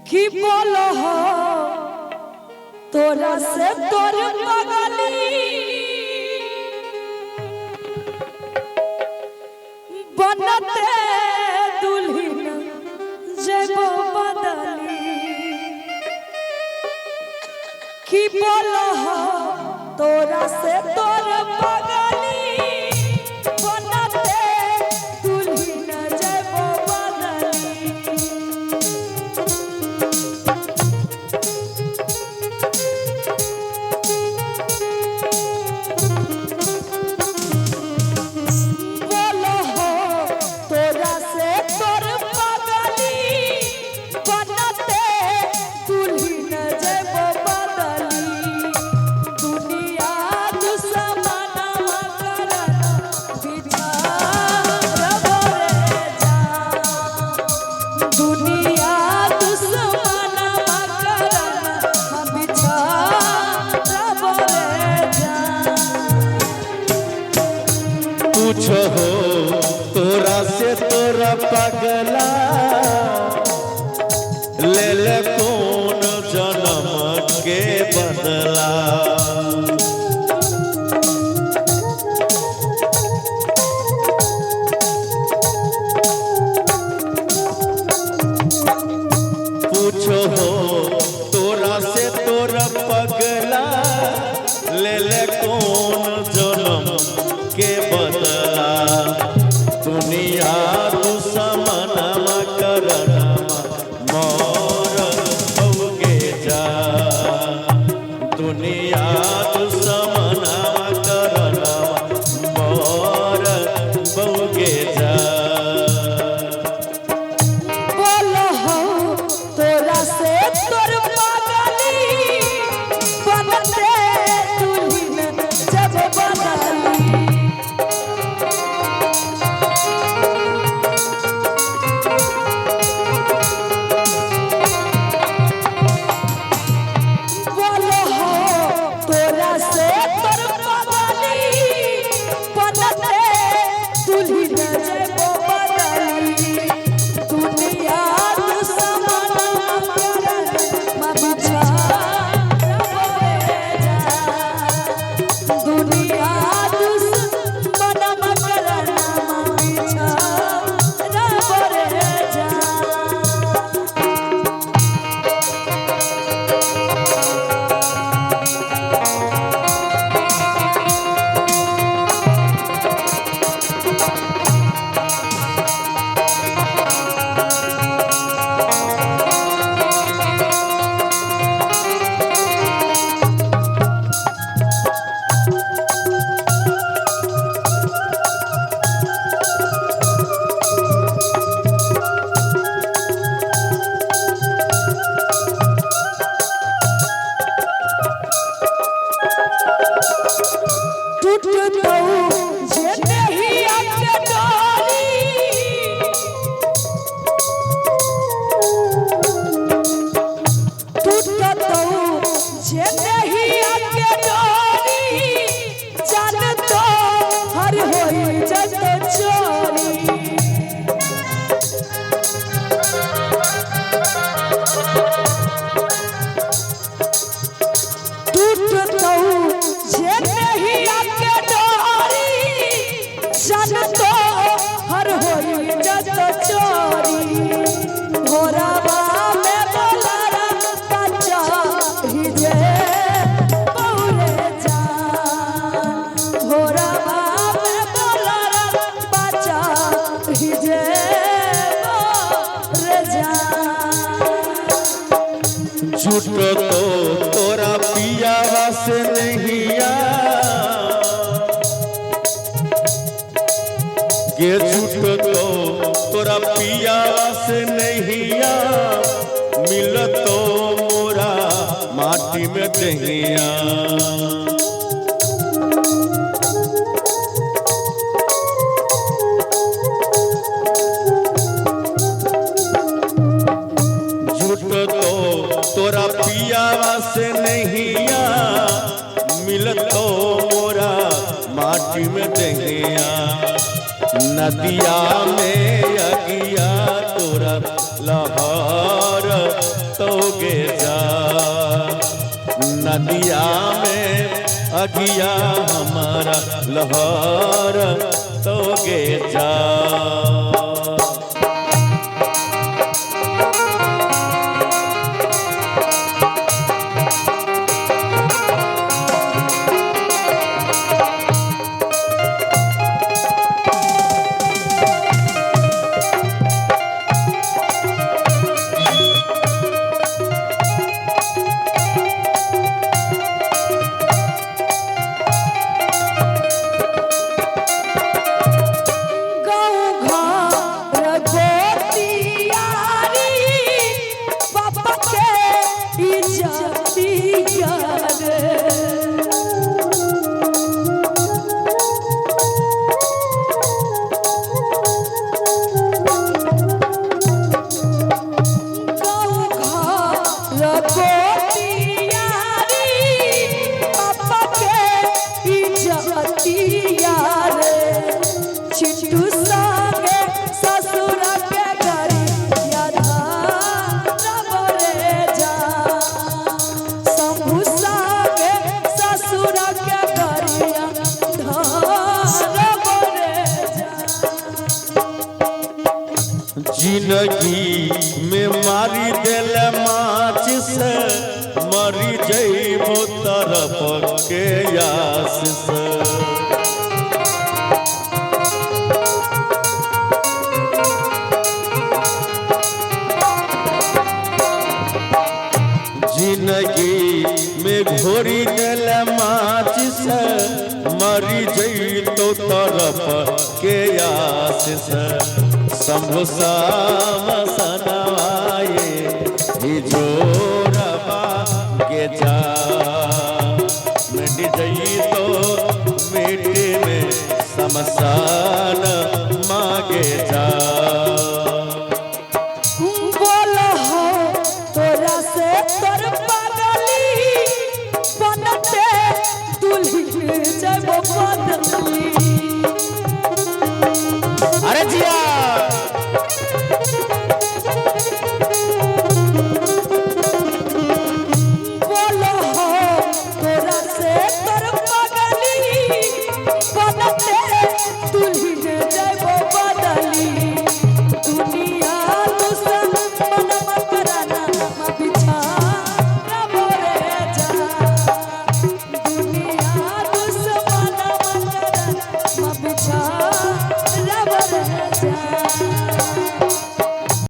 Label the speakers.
Speaker 1: कि बोलो हो तोरा से तोर पगली बनते दुल्हन जेबो बदली कि बोलो हो तोरा से तोर पगली बनते दुल्हन जेबो बदली
Speaker 2: पूछो हो तोरा से तोरा पगला ले ले कौन जन्म के बदला पूछो हो तोरा से तोरा पगला ले ले कौन जन्म के बदला दुनिया दुश्मनमा करनमा मोर होगे जा दुनिया दुश्मनमा करनमा मोर होगे जा
Speaker 1: बोलो हो तोरा से तोर पगली बनते दुल्हन जब बदली
Speaker 2: झूठो तो तोरा पियावा से नहिया गे झूठो तो तोरा पियावा से नहिया मिलतो मोरा माटी में दहिया तोरा पियावा से नहिया मिलतो मोरा माटी में दहिया नदिया में अगिया तोरा लहर तोगे जा नदिया में अगिया हमारा लहर तोगे जा जिंदगी में मारी दिल माचिस मरी जइबो तरफ के यास से जिंदगी में घोरी दिल माचिस मरी जइतो तरफ के यास से शंभु श्याम सनवाए जोरबा के जा मिट जई तो मिट्टी में शमशान मांगे जा
Speaker 1: बोलो हो तोरा से तोर पागली बनते दुल्हन जब बदली
Speaker 2: अरे जिया